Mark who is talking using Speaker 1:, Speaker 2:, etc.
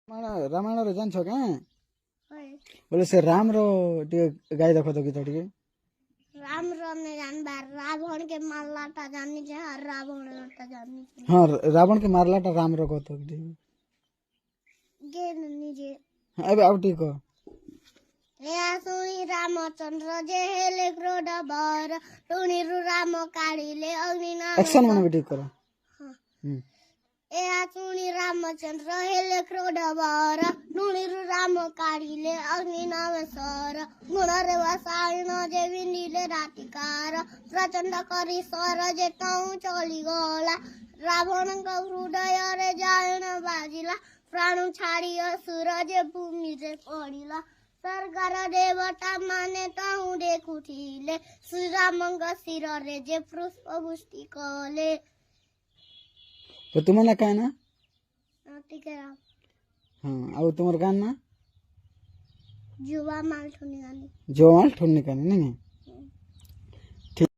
Speaker 1: रामायण रे जान क्या बोले से राम रो गाय देखो तो गीत टिके
Speaker 2: राम राम ने जान बार रावण के मारलाटा जानी जे हर रावण लाटा जानी
Speaker 1: हाँ रावण के मारलाटा राम रो को तो
Speaker 2: गे निजे
Speaker 1: अब अब ठीक हो
Speaker 2: या सुनी रामचंद्र जे हेले क्रोध बर टुनी रु राम काढीले अग्नि नाम
Speaker 1: एक्शन मन भी ठीक करो
Speaker 2: या सुनी रामचंद्र हेले क्रोध बर टुनी रु राम काढीले अग्नि नाम सर गुण रे वसायन जे विंडीले रातिकार प्रचंड करी सर जे टाउ चली गला रावण का हृदय रे जायन बाजिला प्राण छाड़ी असुर जे भूमि रे पड़िला सरकार देवता माने ताहु देखुथिले श्री रामंग सिर रे जे पुष्प पुष्टि कले
Speaker 1: तो तुम्हारा क्या ना
Speaker 2: ठीक है राम
Speaker 1: हाँ अब तुम्हारा गाना
Speaker 2: जुवा माल ठुनी गानी
Speaker 1: जो माल ठुन्नी का नहीं